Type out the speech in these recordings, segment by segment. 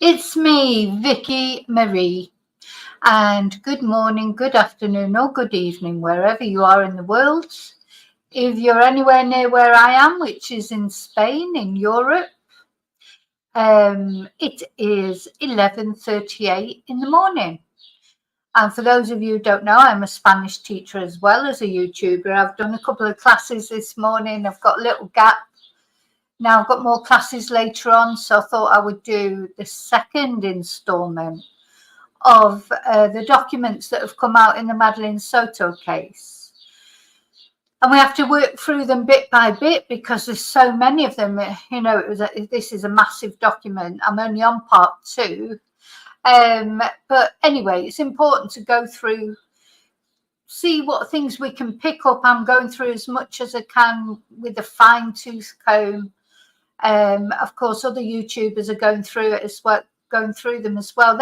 It's me, Vicki Marie, and good morning, good afternoon, or good evening, wherever you are in the world. If you're anywhere near where I am, which is in Spain, in Europe, it is 11:38 in the morning. And for those of you who don't know, I'm a Spanish teacher as well as a YouTuber. I've done a couple of classes this morning. I've got a little gap. Now I've got more classes later on, so I thought I would do the second installment of the documents that have come out in the Madeline Soto case. And we have to work through them bit by bit because there's so many of them. You know, this is a massive document. I'm only on part 2. But anyway, it's important to go through, see what things we can pick up. I'm going through as much as I can with a fine-tooth comb. Of course, other YouTubers are going through it as well, going through them as well.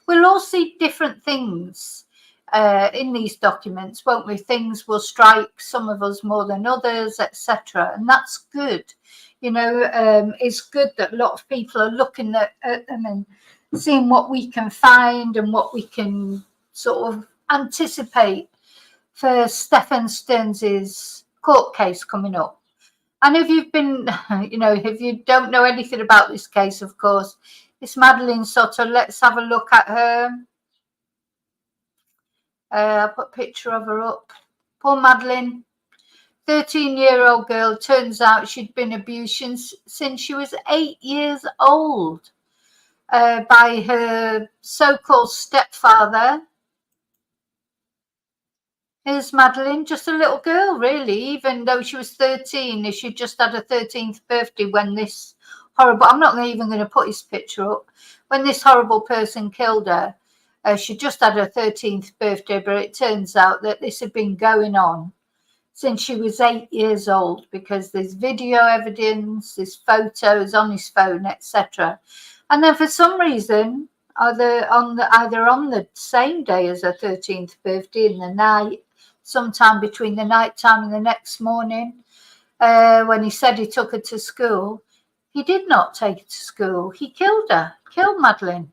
We'll all see different things in these documents, won't we? Things will strike some of us more than others, etc. And that's good. You know, it's good that a lot of people are looking at them and seeing what we can find and what we can sort of anticipate for Stephen Stearns's court case coming up. And if you've been, you know, if you don't know anything about this case, of course, it's Madeline Soto. Let's have a look at her. I'll put a picture of her up. Poor Madeline, 13-year-old girl. Turns out she'd been abused since she was 8 years old by her so-called stepfather. Here's Madeline, just a little girl, really, even though she was 13. She just had her 13th birthday when this horrible, I'm not even going to put his picture up, when this horrible person killed her. She just had her 13th birthday, but it turns out that this had been going on since she was 8 years old because there's video evidence, there's photos on his phone, etc. And then for some reason, either on the same day as her 13th birthday in the night, sometime between the night time and the next morning, when he said he took her to school, he did not take her to school. He killed her, killed Madeline.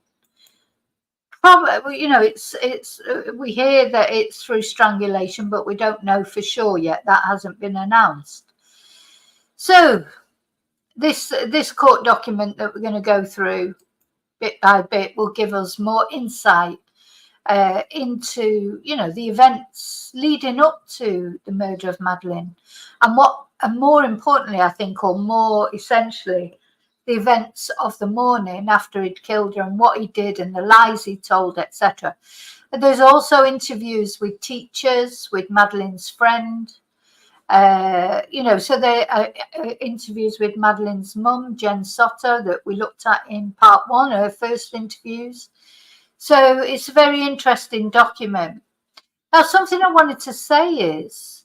Probably, you know, it's we hear that it's through strangulation, but we don't know for sure yet. That hasn't been announced. So this court document that we're going to go through bit by bit will give us more insight into, you know, the events leading up to the murder of Madeline, and more importantly, I think, or more essentially, the events of the morning after he'd killed her and what he did and the lies he told, etc. There's also interviews with teachers, with Madeline's friend, you know, so there are interviews with Madeline's mum, Jen Soto, that we looked at in part 1, her first interviews. So it's a very interesting document. Now, something I wanted to say is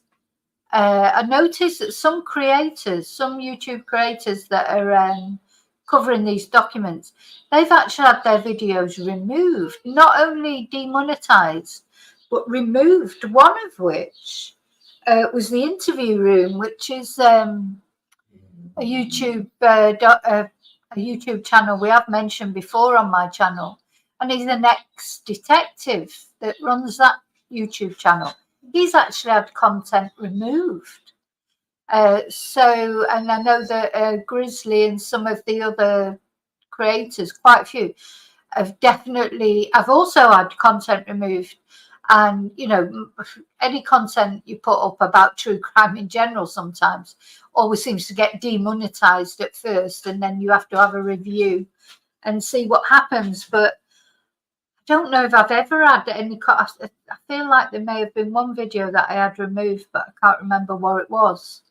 I noticed that some creators, some YouTube creators that are covering these documents, they've actually had their videos removed, not only demonetized, but removed, one of which was the interview room, which is a YouTube channel we have mentioned before on my channel. And he's an ex-detective that runs that YouTube channel. He's actually had content removed. So, and I know that Grizzly and some of the other creators, quite a few, have also had content removed. And, you know, any content you put up about true crime in general sometimes always seems to get demonetized at first, and then you have to have a review and see what happens. But I don't know if I've ever had any. I feel like there may have been one video that I had removed, but I can't remember what it was.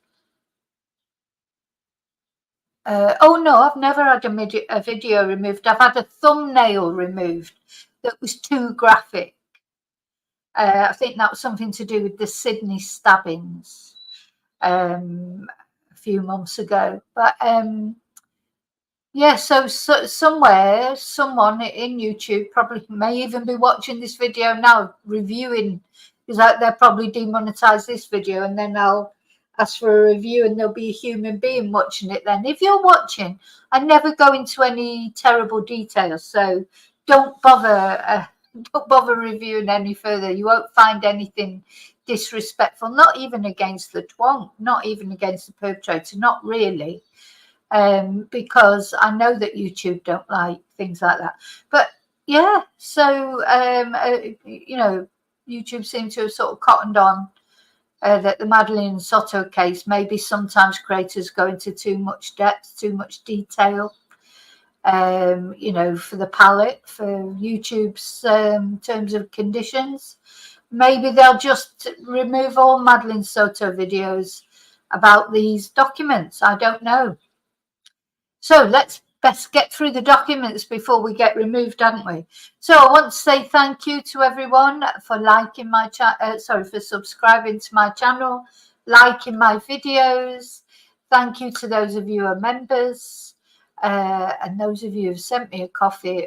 Oh no, I've never had a video removed. I've had a thumbnail removed that was too graphic. I think that was something to do with the Sydney stabbings a few months ago. But yeah, so somewhere, someone in YouTube probably may even be watching this video now, reviewing, because they'll probably demonetize this video, and then I'll ask for a review, and there'll be a human being watching it then. If you're watching, I never go into any terrible details, so don't bother reviewing any further. You won't find anything disrespectful, not even against the twonk, not even against the perpetrator, not really, because I know that YouTube don't like things like that. But yeah, so you know, YouTube seems to have sort of cottoned on that the Madeline Soto case, maybe sometimes creators go into too much depth, too much detail, you know, for the palette, for YouTube's terms of conditions. Maybe they'll just remove all Madeline Soto videos about these documents. I don't know. So let's best get through the documents before we get removed, haven't we? So I want to say thank you to everyone for liking my for subscribing to my channel, liking my videos. Thank you to those of you who are members, and those of you who've sent me a coffee,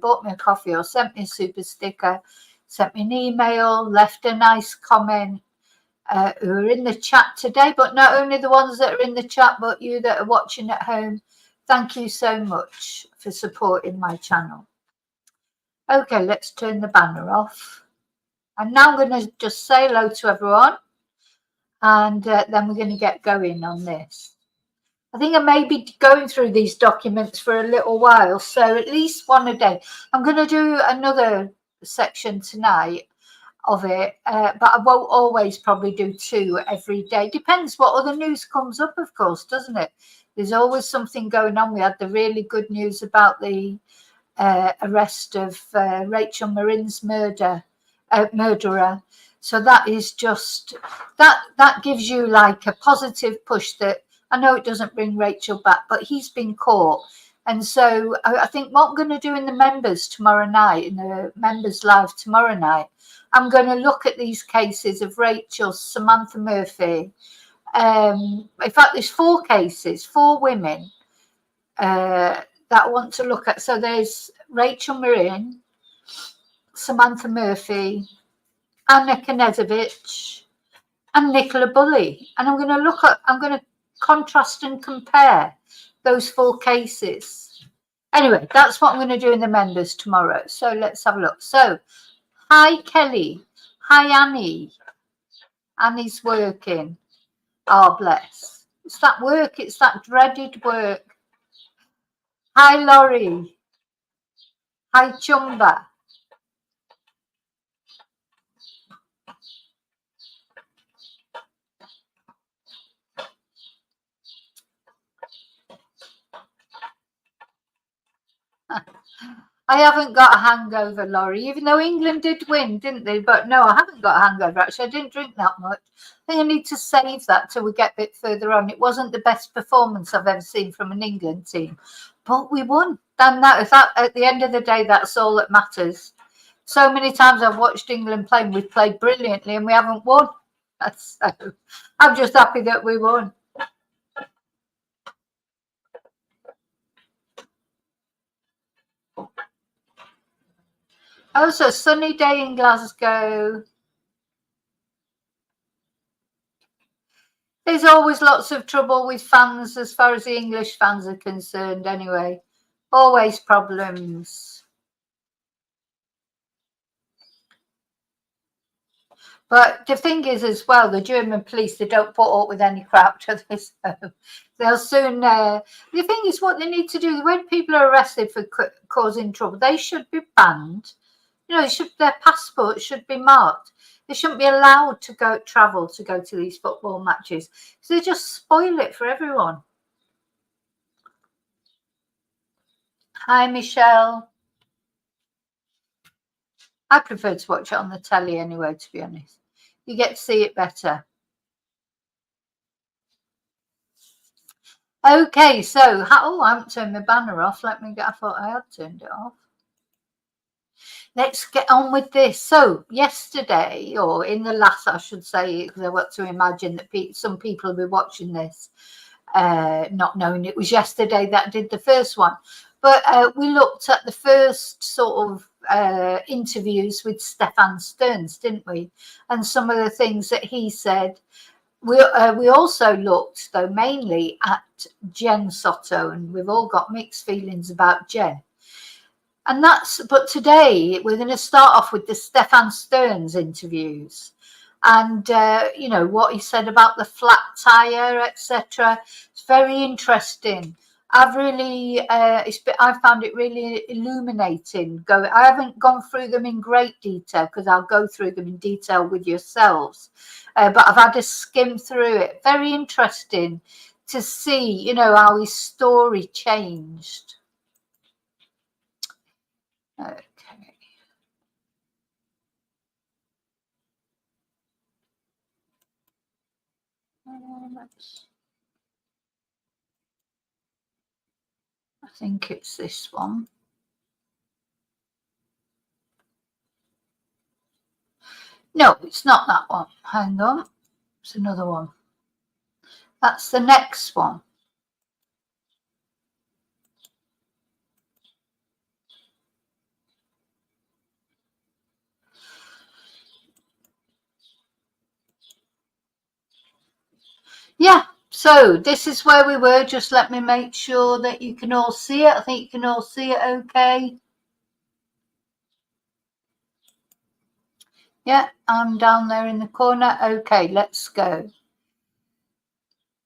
bought me a coffee or sent me a super sticker, sent me an email, left a nice comment, who are in the chat today, but not only the ones that are in the chat, but you that are watching at home. Thank you so much for supporting my channel. Okay, let's turn the banner off. And now I'm going to just say hello to everyone. And then we're going to get going on this. I think I may be going through these documents for a little while, so at least one a day. I'm going to do another section tonight of it, but I won't always probably do 2 every day. Depends what other news comes up, of course, doesn't it? There's always something going on. We had the really good news about the arrest of Rachel Marin's murderer. So that is just, that gives you like a positive push that I know it doesn't bring Rachel back, but he's been caught. And so I think what I'm going to do in the members tomorrow night, in the members live tomorrow night, I'm going to look at these cases of Rachel, Samantha Murphy. In fact, there's 4 cases, 4 women that I want to look at. So there's Rachel Marin, Samantha Murphy, Anna Knezovich, and Nicola Bully. And I'm going to contrast and compare those 4 cases. Anyway, that's what I'm going to do in the members tomorrow. So let's have a look. So, hi, Kelly. Hi, Annie. Annie's working. Oh, bless. It's that work. It's that dreaded work. Hi, Laurie. Hi, Chumba. I haven't got a hangover, Laurie, even though England did win, didn't they? But no, I haven't got a hangover, actually. I didn't drink that much. I think I need to save that till we get a bit further on. It wasn't the best performance I've ever seen from an England team, but we won. And that at the end of the day, that's all that matters. So many times I've watched England play, and we've played brilliantly, and we haven't won. I'm just happy that we won. Oh, so sunny day in Glasgow. There's always lots of trouble with fans as far as the English fans are concerned anyway. Always problems. But the thing is as well, the German police, they don't put up with any crap to this. They'll soon, the thing is what they need to do, when people are arrested for causing trouble, they should be banned. You know, their passport should be marked. They shouldn't be allowed to travel to go to these football matches. So they just spoil it for everyone. Hi, Michelle. I prefer to watch it on the telly anyway, to be honest. You get to see it better. Okay, so, I haven't turned my banner off. I thought I had turned it off. Let's get on with this. So yesterday, or in the last, I should say, because I want to imagine that some people will be watching this, not knowing it was yesterday that I did the first one. But we looked at the first sort of interviews with Stefan Stearns, didn't we? And some of the things that he said We also looked, though, mainly at Jen Soto, and we've all got mixed feelings about Jen. But today we're going to start off with the Stefan Stearns interviews, and you know what he said about the flat tire, etc. It's very interesting. I found it really illuminating. I haven't gone through them in great detail because I'll go through them in detail with yourselves, but I've had a skim through it. Very interesting to see, you know, how his story changed. Okay. I think it's this one. No, it's not that one. Hang on. It's another one. That's the next one. Yeah, so this is where we were. Just let me make sure that you can all see it. I think you can all see it okay. Yeah, I'm down there in the corner. Okay, let's go.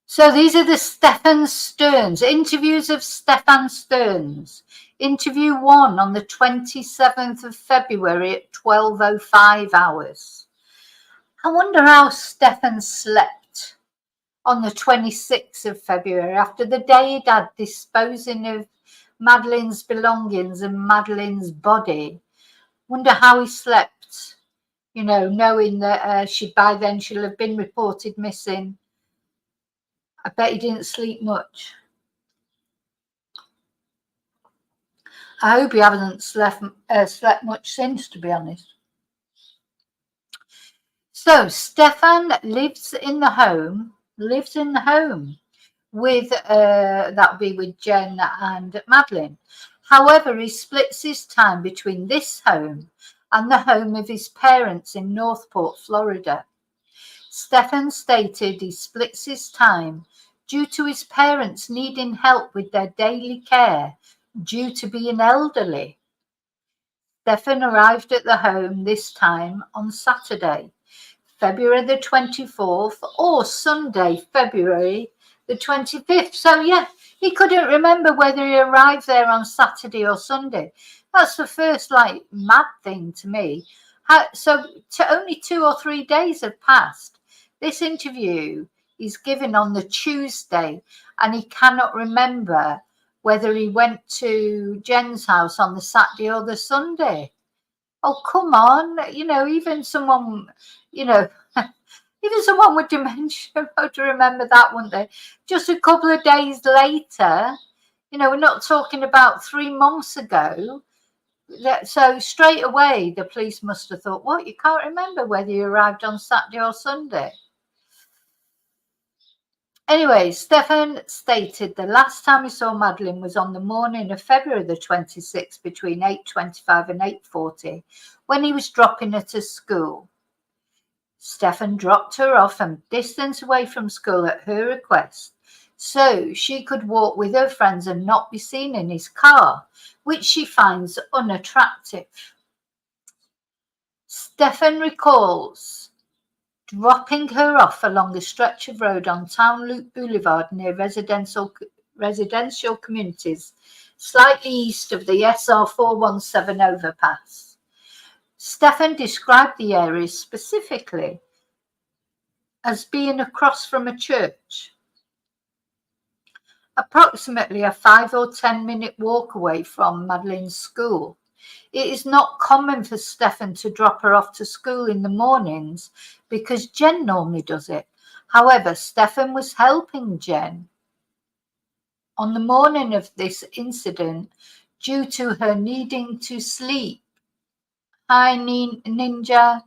So these are the Stefan Stearns, interviews of Stefan Stearns. Interview 1 on the 27th of February at 12:05 hours. I wonder how Stefan slept on the 26th of February after the day he'd had disposing of Madeline's belongings and Madeline's body. Wonder how he slept, you know, knowing that by then she'll have been reported missing. I bet he didn't sleep much. I hope he hasn't slept much since, to be honest. So Stefan lives in the home with that'll be with Jen and Madeline. However, he splits his time between this home and the home of his parents in Northport, Florida. Stefan stated he splits his time due to his parents needing help with their daily care due to being elderly. Stefan arrived at the home this time on Saturday, February the 24th, or Sunday, February the 25th. So, yeah, he couldn't remember whether he arrived there on Saturday or Sunday. That's the first, mad thing to me. Only 2 or 3 days have passed. This interview is given on the Tuesday, and he cannot remember whether he went to Jen's house on the Saturday or the Sunday. Oh, come on. You know, even someone, you know, even someone with dementia would remember that, wouldn't they? Just a couple of days later, you know, we're not talking about 3 months ago. So straight away, the police must have thought, what, you can't remember whether you arrived on Saturday or Sunday? Anyway, Stefan stated the last time he saw Madeline was on the morning of February the 26th between 8:25 and 8:40 when he was dropping her to school. Stefan dropped her off a distance away from school at her request so she could walk with her friends and not be seen in his car, which she finds unattractive. Stefan recalls dropping her off along a stretch of road on Town Loop Boulevard near residential communities, slightly east of the SR 417 overpass. Stefan described the area specifically as being across from a church, approximately a 5 or 10 minute walk away from Madeline's school. It is not common for Stefan to drop her off to school in the mornings because Jen normally does it. However, Stefan was helping Jen on the morning of this incident due to her needing to sleep. Hi, Ninja.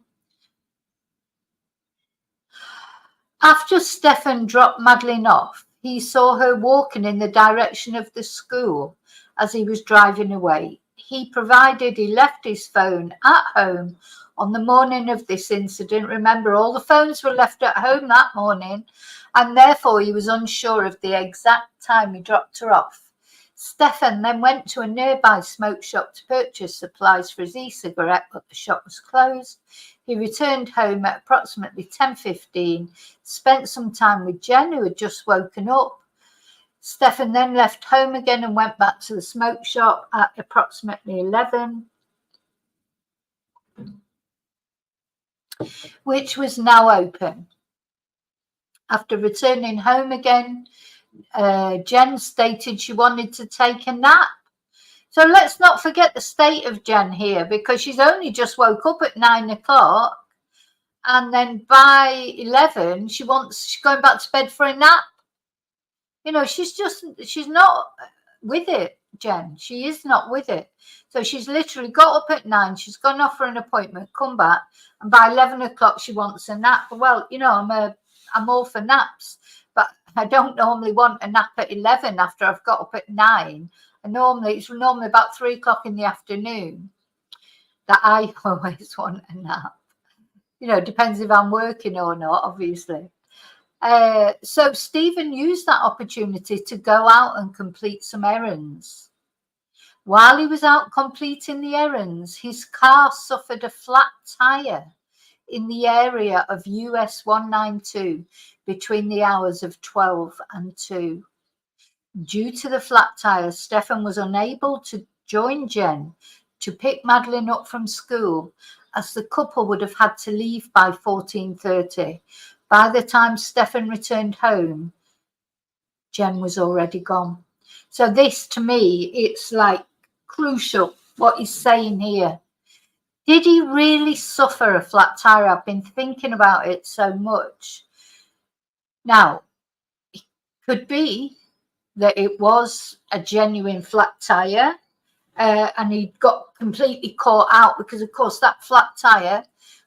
After Stefan dropped Madeline off, he saw her walking in the direction of the school as he was driving away. he provided he left his phone at home on the morning of this incident. Remember, all the phones were left at home that morning, and therefore he was unsure of the exact time he dropped her off. Stefan then went to a nearby smoke shop to purchase supplies for his e-cigarette, but the shop was closed. He returned home at approximately 10:15, spent some time with Jen, who had just woken up. Stefan then left home again and went back to the smoke shop at approximately 11, which was now open. After returning home again, Jen stated she wanted to take a nap. So let's not forget the state of Jen here, because she's only just woke up at 9 o'clock, and then by 11 she's going back to bed for a nap. You know, she's not with it, Jen. She is not with it. So she's literally got up at 9, she's gone off for an appointment, come back, and by 11 o'clock she wants a nap. Well, you know, I'm all for naps, but I don't normally want a nap at 11 after I've got up at 9. And it's normally about 3 o'clock in the afternoon that I always want a nap. You know, depends if I'm working or not, obviously. So Stephen used that opportunity to go out and complete some errands. While he was out completing the errands, his car suffered a flat tire in the area of US 192 between the hours of 12 and 2. Due to the flat tire, Stefan was unable to join Jen to pick Madeline up from school, as the couple would have had to leave by 14:30. By the time Stefan returned home, Jen was already gone. So this, to me, it's like crucial what he's saying here. Did he really suffer a flat tire? I've been thinking about it so much. Now, it could be that it was a genuine flat tire, and he got completely caught out because, of course, that flat tire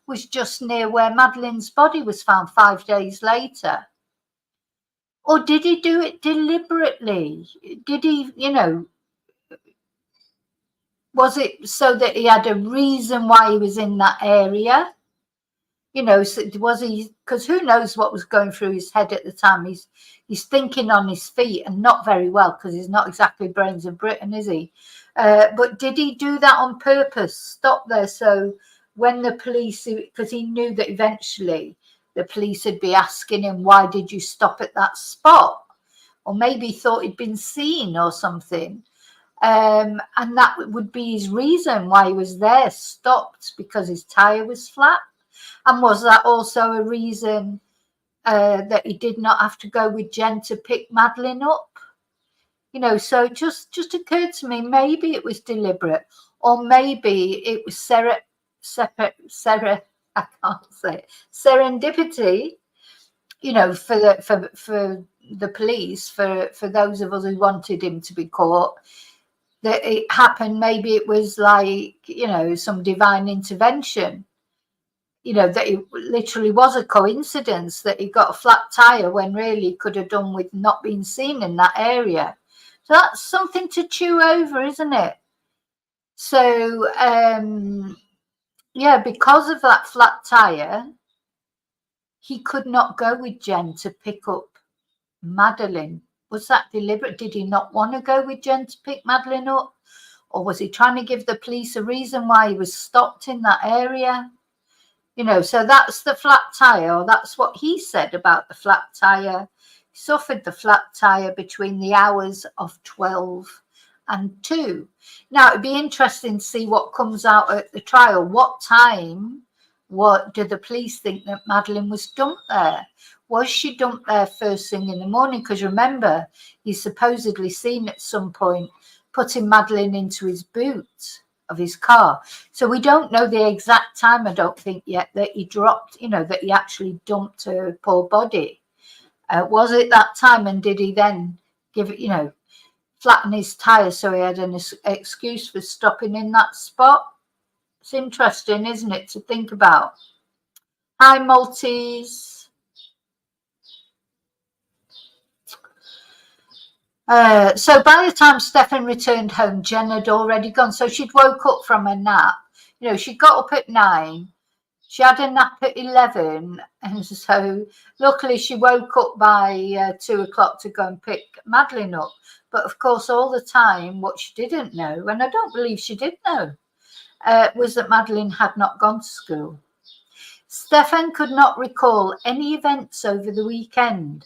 was just near where Madeline's body was found 5 days later. Or did he do it deliberately? Did he, you know, was it so that he had a reason why he was in that area? You know, so was he, because who knows what was going through his head at the time. He's thinking on his feet and not very well, because he's not exactly brains of Britain, is he? But did he do that on purpose? Stop there so when the police, because he knew that eventually the police would be asking him, why did you stop at that spot? Or maybe he thought he'd been seen or something. And that would be his reason why he was there, stopped because his tire was flat. And was that also a reason that he did not have to go with Jen to pick Madeline up? You know, so it just occurred to me, maybe it was deliberate, or maybe it was serendipity, you know, for the police, for those of us who wanted him to be caught, that it happened. Maybe it was like, you know, some divine intervention. You know, that it literally was a coincidence that he got a flat tire when really he could have done with not being seen in that area. So that's something to chew over, isn't it? So, yeah, because of that flat tire, he could not go with Jen to pick up Madeline. Was that deliberate? Did he not want to go with Jen to pick Madeline up? Or was he trying to give the police a reason why he was stopped in that area? You know, so that's the flat tire, or that's what he said about the flat tire. He suffered the flat tire between the hours of 12 and 2. Now, it'd be interesting to see what comes out at the trial. What time, what do the police think that Madeline was dumped there? Was she dumped there first thing in the morning? Because remember, he's supposedly seen at some point putting Madeline into his boot of his car. So we don't know the exact time, I don't think yet, that he dropped, you know, that he actually dumped her poor body. Was it that time, and did he then give it, you know, flatten his tire so he had an excuse for stopping in that spot? It's interesting, isn't it, to think about. Hi, Maltese. So by the time Stefan returned home, Jen had already gone. So she'd woke up from a nap. You know, she got up at 9. She had a nap at 11. And so luckily she woke up by 2 o'clock to go and pick Madeline up. But of course, all the time, what she didn't know, and I don't believe she did know, was that Madeline had not gone to school. Stefan could not recall any events over the weekend.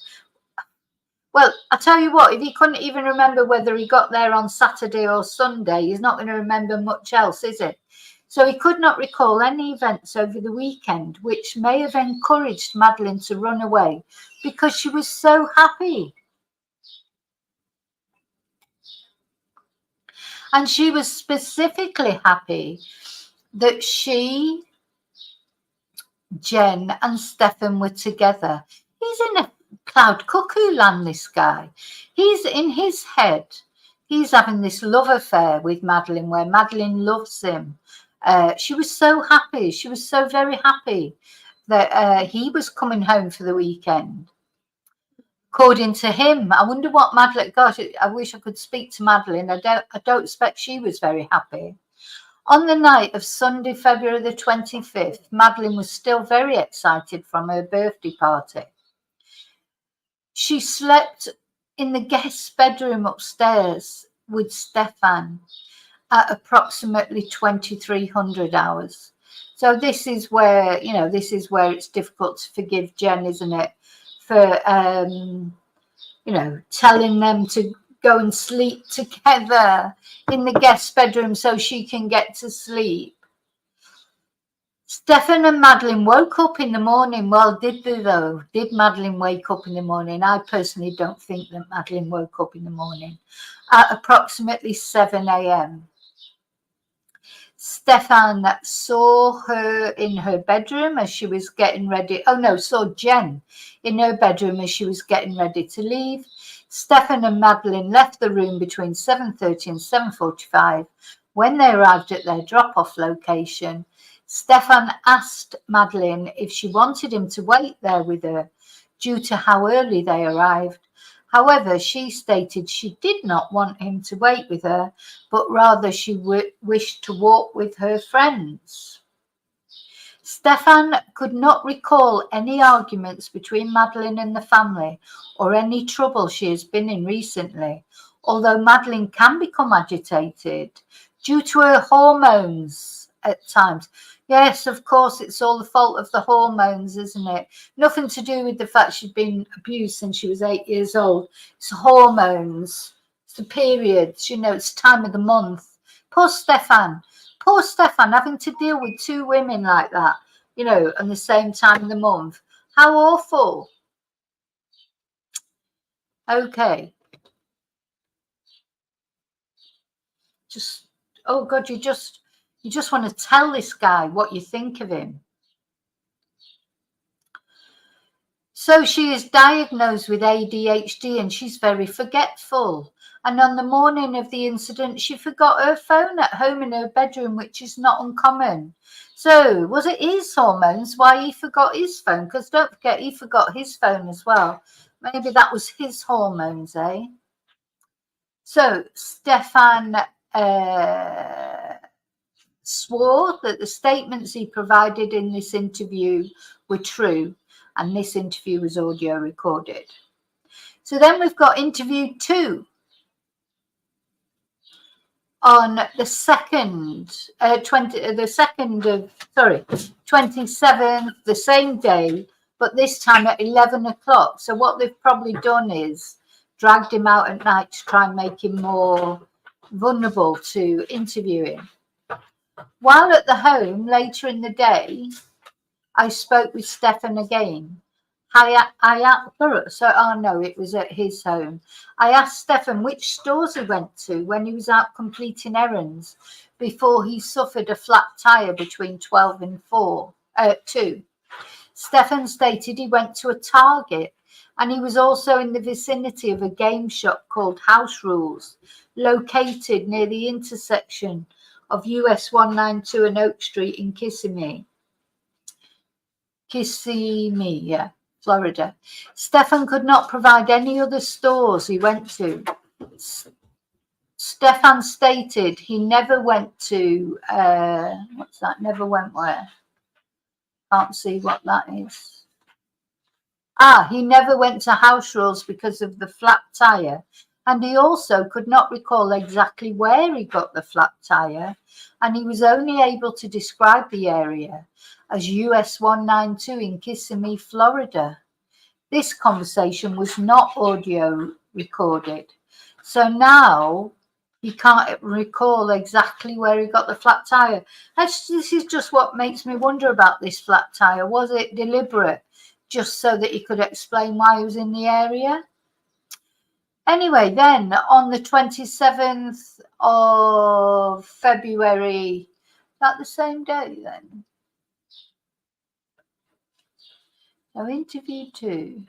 Well, I tell you what, if he couldn't even remember whether he got there on Saturday or Sunday, he's not going to remember much else, is it? So he could not recall any events over the weekend which may have encouraged Madeline to run away because she was so happy. And she was specifically happy that she, Jen, and Stefan were together. He's in a cloud cuckoo land, this guy. He's in his head. He's having this love affair with Madeline where Madeline loves him. She was so happy. She was so very happy that he was coming home for the weekend. According to him, I wonder what Madeline, gosh, I wish I could speak to Madeline. I don't expect she was very happy. On the night of Sunday, February the 25th, Madeline was still very excited from her birthday party. She slept in the guest bedroom upstairs with Stefan at approximately 2300 hours. So this is where, you know, this is where it's difficult to forgive Jen, isn't it? For, you know, telling them to go and sleep together in the guest bedroom so she can get to sleep. Stefan and Madeline woke up in the morning. Well, did they though? Did Madeline wake up in the morning? I personally don't think that Madeline woke up in the morning. At approximately 7 a.m. Stefan saw her in her bedroom as she was getting ready. Oh no, saw Jen in her bedroom as she was getting ready to leave. Stefan and Madeline left the room between 7:30 and 7:45. When they arrived at their drop-off location, Stefan asked Madeline if she wanted him to wait there with her due to how early they arrived. However, she stated she did not want him to wait with her, but rather she wished to walk with her friends. Stefan could not recall any arguments between Madeline and the family or any trouble she has been in recently, although Madeline can become agitated due to her hormones at times. Yes, of course, it's all the fault of the hormones, isn't it? Nothing to do with the fact she'd been abused since she was 8 years old. It's hormones, it's the periods, you know, it's time of the month. Poor Stefan having to deal with 2 women like that, you know, at the same time of the month. How awful. Okay. Just, oh God, you just want to tell this guy what you think of him. So she is diagnosed with ADHD and she's very forgetful. And on the morning of the incident, she forgot her phone at home in her bedroom, which is not uncommon. So was it his hormones why he forgot his phone? Because don't forget, he forgot his phone as well. Maybe that was his hormones, eh? So Stefan swore that the statements he provided in this interview were true, and this interview was audio recorded. So then we've got interview 2 on the 27th, the same day, but this time at 11 o'clock. So what they've probably done is dragged him out at night to try and make him more vulnerable to interviewing. While at the home later in the day, I spoke with Stefan again. It was at his home. I asked Stefan which stores he went to when he was out completing errands before he suffered a flat tire between 12 and 2. Stefan stated he went to a Target and he was also in the vicinity of a game shop called House Rules, located near the intersection of US 192 and Oak Street in Kissimmee, Florida. Stefan could not provide any other stores he went to. Stefan stated he never went to, what's that? Never went where? Can't see what that is. He never went to house rules because of the flat tyre. And he also could not recall exactly where he got the flat tyre. And he was only able to describe the area as US 192 in Kissimmee, Florida. This conversation was not audio recorded. So now he can't recall exactly where he got the flat tyre. This is just what makes me wonder about this flat tyre. Was it deliberate, just so that he could explain why he was in the area? Anyway, then on the 27th of February, is that the same day then? So interview 2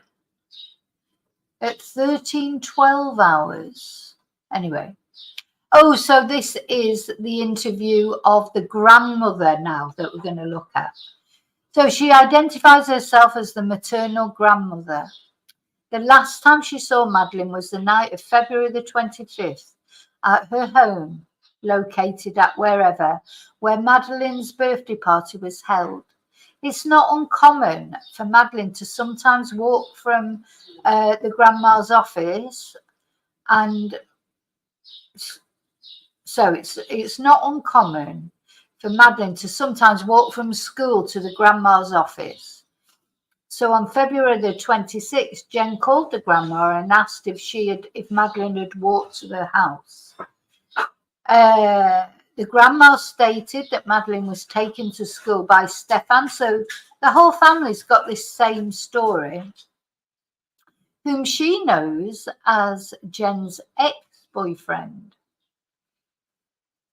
at 13:12 hours. Anyway. Oh, so this is the interview of the grandmother now that we're going to look at. So she identifies herself as the maternal grandmother. The last time she saw Madeline was the night of February the 25th at her home, located at where Madeline's birthday party was held. It's not uncommon for Madeline to sometimes walk from the grandma's office, and so it's not uncommon for Madeline to sometimes walk from school to the grandma's office. So on February the 26th, Jen called the grandma and asked if Madeline had walked to their house. The grandma stated that Madeline was taken to school by Stefan. So the whole family's got this same story, whom she knows as Jen's ex-boyfriend.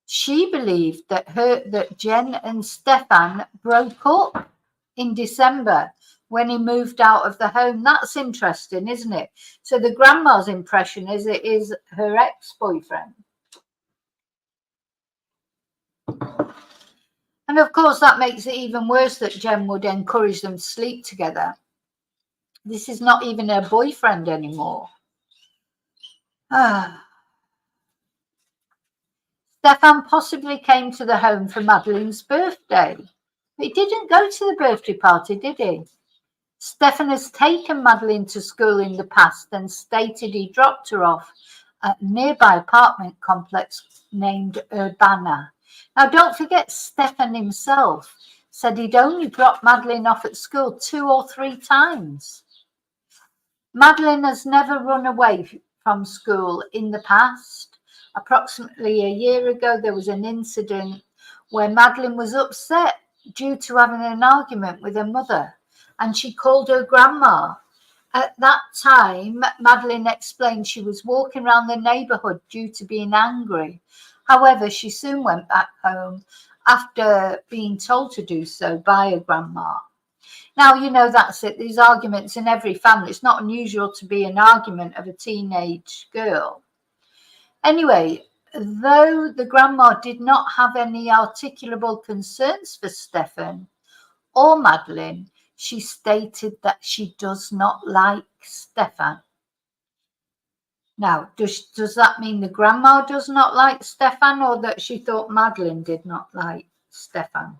She believed that Jen and Stefan broke up in December when he moved out of the home. That's interesting, isn't it? So the grandma's impression is it is her ex-boyfriend. And of course, that makes it even worse that Jen would encourage them to sleep together. This is not even her boyfriend anymore. Stefan possibly came to the home for Madeline's birthday. But he didn't go to the birthday party, did he? Stefan has taken Madeline to school in the past and stated he dropped her off at a nearby apartment complex named Urbana. Now, don't forget, Stefan himself said he'd only dropped Madeline off at school 2 or 3 times. Madeline has never run away from school in the past. Approximately a year ago, there was an incident where Madeline was upset due to having an argument with her mother, and she called her grandma. At that time, Madeline explained she was walking around the neighborhood due to being angry. However, she soon went back home after being told to do so by her grandma. Now, you know, that's it. These arguments in every family. It's not unusual to be an argument of a teenage girl. Anyway, though the grandma did not have any articulable concerns for Stefan or Madeline, she stated that she does not like Stefan. Now, does that mean the grandma does not like Stefan, or that she thought Madeline did not like Stefan?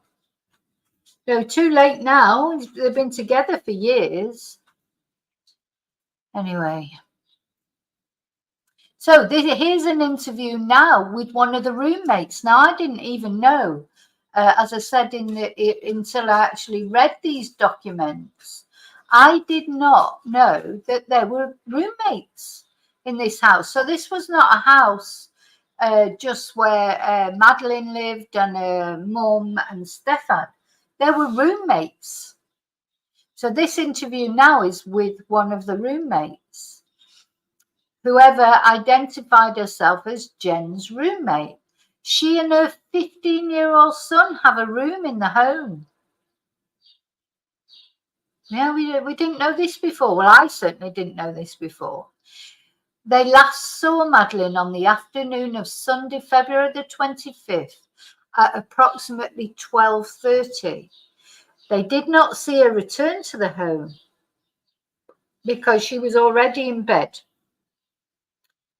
So too late now. They've been together for years. Anyway. So here's an interview now with one of the roommates. Now, I didn't even know, as I said, until I actually read these documents, I did not know that there were roommates in this house. So this was not a house just where Madeline lived and her mum and Stefan. There were roommates. So this interview now is with one of the roommates, whoever identified herself as Jen's roommate. She and her 15-year-old son have a room in the home. Yeah, we didn't know this before. Well, I certainly didn't know this before. They last saw Madeline on the afternoon of Sunday, February the 25th at approximately 12:30. They did not see her return to the home because she was already in bed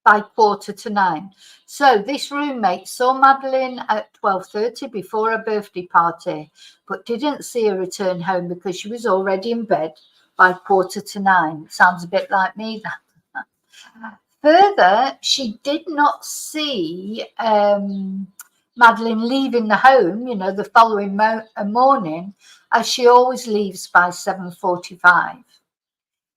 by 9:15. So this roommate saw Madeline at 12:30 before her birthday party, but didn't see her return home because she was already in bed by 9:15. Sounds a bit like me, that. Further, she did not see Madeline leaving the home, the following morning, as she always leaves by 7:45.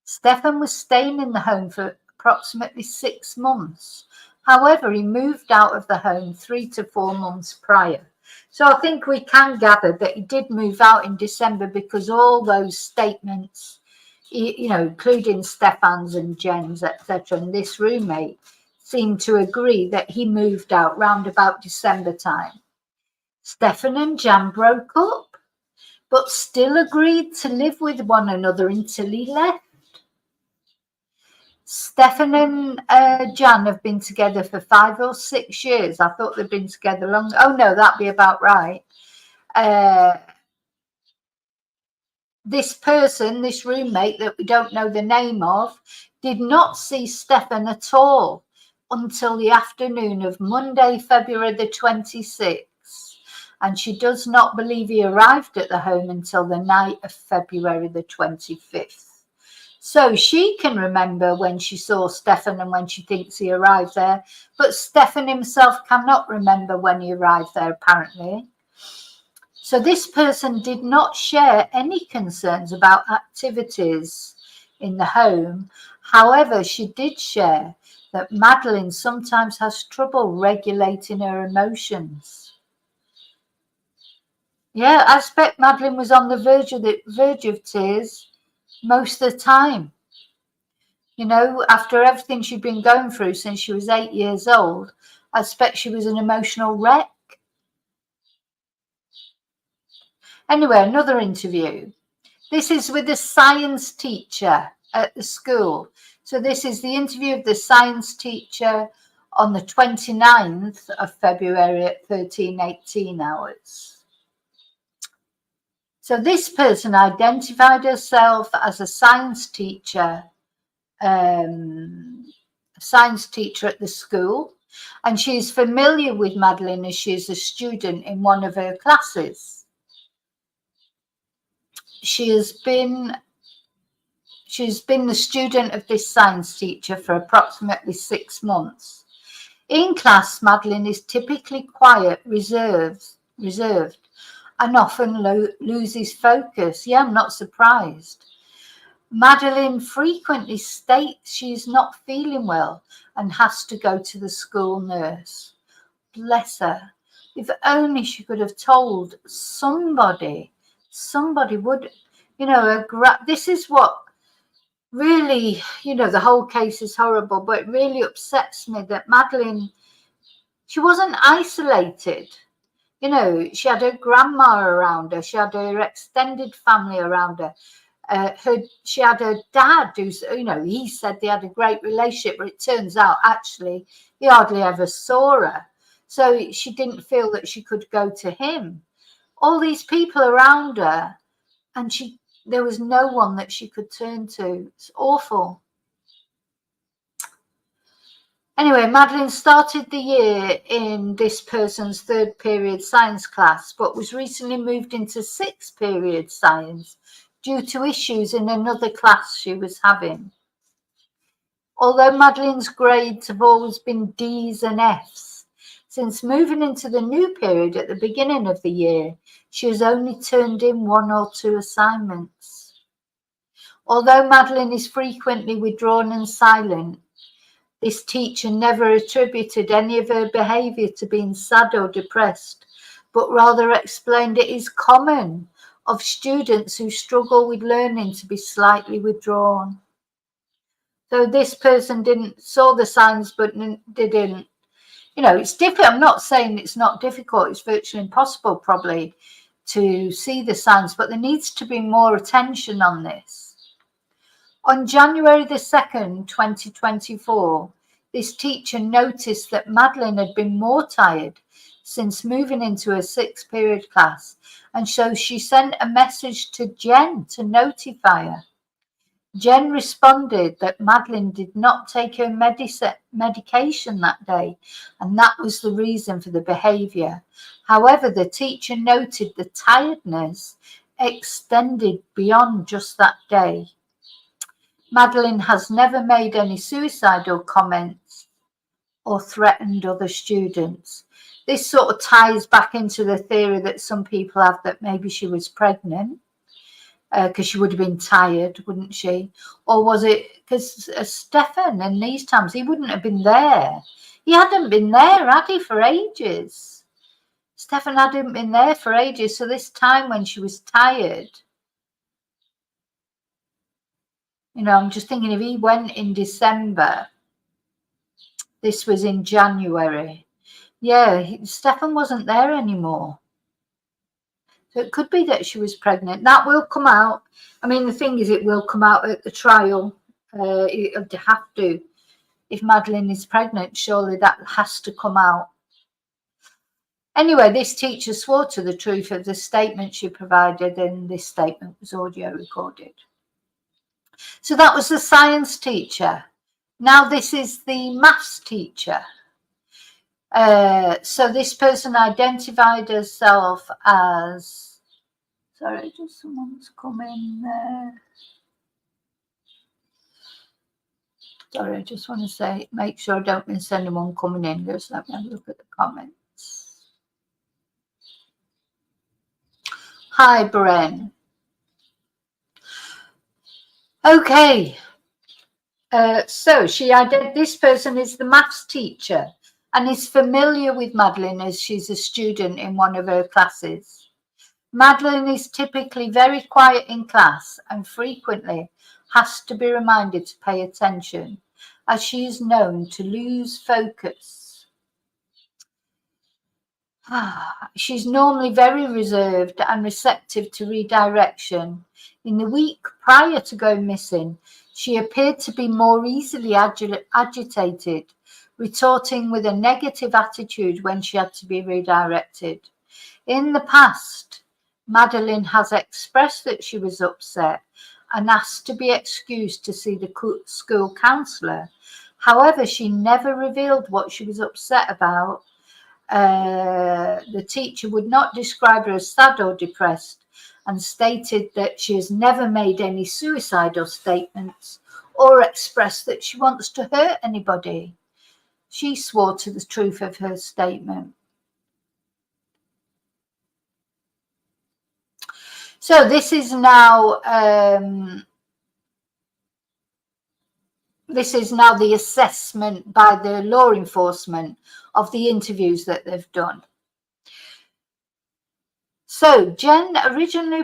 Stefan was staying in the home for approximately 6 months. However, he moved out of the home 3 to 4 months prior. So I think we can gather that he did move out in December because all those statements, including Stefan's and Jen's, etc., and this roommate seemed to agree that he moved out round about December time. Stefan and Jan broke up, but still agreed to live with one another until he left. Stefan and Jan have been together for 5 or 6 years. I thought they'd been together longer. Oh no, that'd be about right. This person, this roommate that we don't know the name of, did not see Stefan at all until the afternoon of Monday, February the 26th. And she does not believe he arrived at the home until the night of February the 25th. So she can remember when she saw Stefan and when she thinks he arrived there, but Stefan himself cannot remember when he arrived there, apparently. So this person did not share any concerns about activities in the home. However, she did share that Madeline sometimes has trouble regulating her emotions. Yeah, I expect Madeline was on the verge of tears most of the time. After everything she'd been going through since she was 8 years old, I expect she was an emotional wreck. Anyway, another interview. This is with a science teacher at the school. So this is the interview of the science teacher on the 29th of February at 13:18 hours. So this person identified herself as a science teacher at the school, and she is familiar with Madeline as she is a student in one of her classes. She's been the student of this science teacher for approximately 6 months. In class, Madeline is typically quiet, reserved, and often loses focus. Yeah, I'm not surprised. Madeline frequently states she is not feeling well and has to go to the school nurse. Bless her. If only she could have told somebody would, this is what really, the whole case is horrible, but it really upsets me that Madeline, she wasn't isolated. She had her grandma around her. She had her extended family around her. She had her dad who, he said they had a great relationship, but it turns out actually he hardly ever saw her. So she didn't feel that she could go to him. All these people around her, and there was no one that she could turn to. It's awful. Anyway, Madeline started the year in this person's 3rd period science class, but was recently moved into 6th period science due to issues in another class she was having. Although Madeline's grades have always been D's and F's, since moving into the new period at the beginning of the year, she has only turned in 1 or 2 assignments. Although Madeline is frequently withdrawn and silent, this teacher never attributed any of her behaviour to being sad or depressed, but rather explained it is common of students who struggle with learning to be slightly withdrawn. So this person saw the signs but didn't, it's difficult. I'm not saying it's not difficult. It's virtually impossible probably to see the signs, but there needs to be more attention on this. On January the 2nd, 2024, this teacher noticed that Madeline had been more tired since moving into her 6th period class, and so she sent a message to Jen to notify her. Jen responded that Madeline did not take her medication that day, and that was the reason for the behaviour. However, the teacher noted the tiredness extended beyond just that day. Madeline has never made any suicidal comments or threatened other students. This sort of ties back into the theory that some people have that maybe she was pregnant, because she would have been tired, wouldn't she? Or was it because Stefan, in these times, he wouldn't have been there. He hadn't been there, had he, for ages? Stefan hadn't been there for ages, so this time when she was tired, you know, I'm just thinking if he went in December, this was in January. Yeah, Stefan wasn't there anymore. So it could be that she was pregnant. That will come out. I mean, the thing is, it will come out at the trial. It'll have to. If Madeline is pregnant, surely that has to come out. Anyway, this teacher swore to the truth of the statement she provided, and this statement was audio recorded. So that was the science teacher. Now this is the maths teacher. So this person identified herself as, sorry, just someone's come in there. Sorry, I just want to say, make sure I don't miss anyone coming in. Just let me have a look at the comments. Hi, Bren. Okay. So this person is the maths teacher and is familiar with Madeline as she's a student in one of her classes. Madeline is typically very quiet in class and frequently has to be reminded to pay attention, as she is known to lose focus. She's normally very reserved and receptive to redirection. In the week prior to going missing, she appeared to be more easily agitated, retorting with a negative attitude when she had to be redirected. In the past, Madeline has expressed that she was upset and asked to be excused to see the school counsellor. However, she never revealed what she was upset about. The teacher would not describe her as sad or depressed and stated that she has never made any suicidal statements or expressed that she wants to hurt anybody. She swore to the truth of her statement. So this is now the assessment by the law enforcement of the interviews that they've done. So Jen originally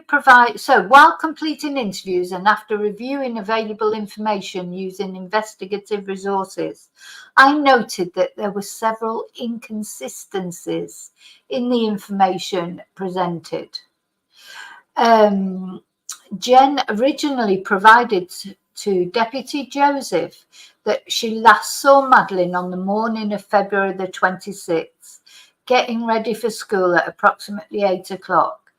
while completing interviews and after reviewing available information using investigative resources, I noted that there were several inconsistencies in the information presented. Jen originally provided to Deputy Joseph that she last saw Madeline on the morning of February the 26th, getting ready for school at approximately 8 o'clock.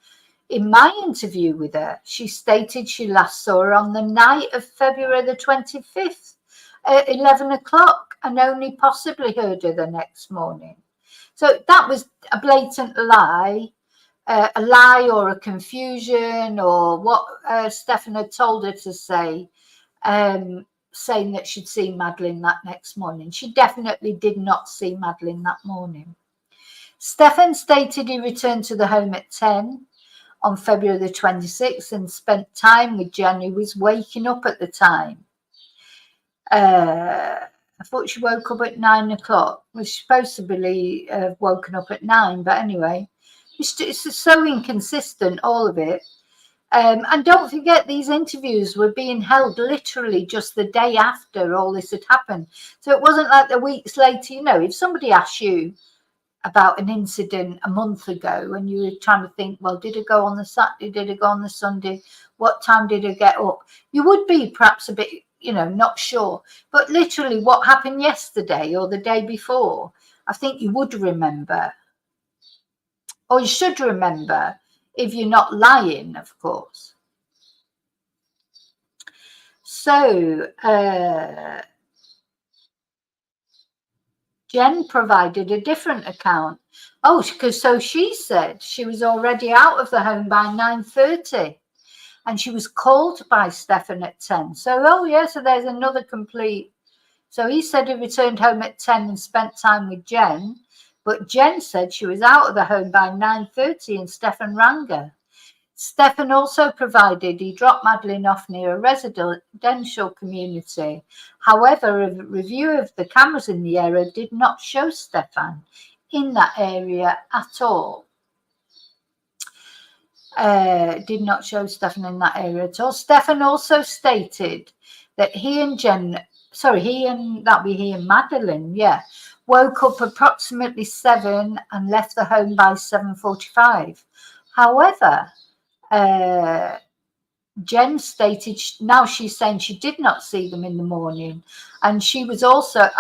In my interview with her, she stated she last saw her on the night of February the 25th at 11 o'clock and only possibly heard her the next morning. So that was a blatant lie. A lie or a confusion or what Stefan had told her to say, saying that she'd seen Madeline that next morning. She definitely did not see Madeline that morning. Stefan stated he returned to the home at 10 on February the 26th and spent time with Jen, who was waking up at the time. I thought she woke up at 9 o'clock. Was supposed to be woken up at 9, but anyway. It's so inconsistent, all of it. And don't forget, these interviews were being held literally just the day after all this had happened. So it wasn't like the weeks later, you know, if somebody asked you about an incident a month ago and you were trying to think, well, did it go on the Saturday? Did it go on the Sunday? What time did it get up? You would be perhaps a bit, you know, not sure. But literally what happened yesterday or the day before, I think you would remember. Or you should remember, if you're not lying, of course. So Jen provided a different account. Oh, because so she said she was already out of the home by 9:30 and she was called by Stefan at 10. So, oh yeah, so there's another complete. So he said he returned home at 10 and spent time with Jen, but Jen said she was out of the home by 9:30 and Stefan rang her. Stefan also provided he dropped Madeline off near a residential community. However, a review of the cameras in the area did not show Stefan in that area at all. Did not show Stefan in that area at all. Stefan also stated that he and Madeline, woke up approximately 7 and left the home by 7:45. However, Jen stated now she's saying she did not see them in the morning, and she was also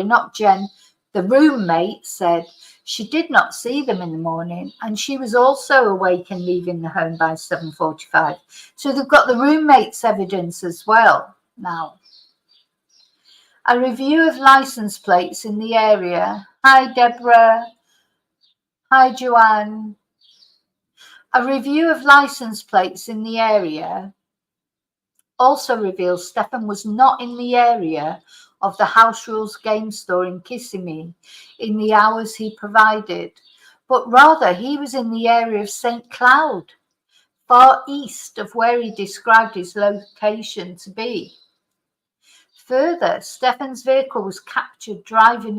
not Jen, the roommate said she did not see them in the morning, and she was also awake and leaving the home by 7:45. So they've got the roommate's evidence as well now. A review of license plates in the area. Hi, Deborah. Hi, Joanne. A review of license plates in the area also reveals Stefan was not in the area of the House Rules game store in Kissimmee in the hours he provided, but rather he was in the area of St. Cloud, far east of where he described his location to be. Further, Stefan's vehicle was captured driving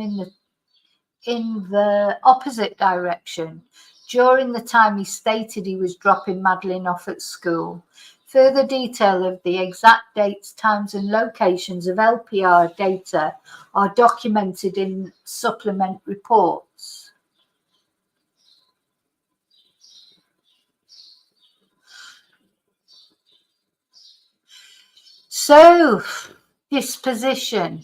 in the opposite direction during the time he stated he was dropping Madeline off at school. Further detail of the exact dates, times and locations of LPR data are documented in supplement reports. So, disposition.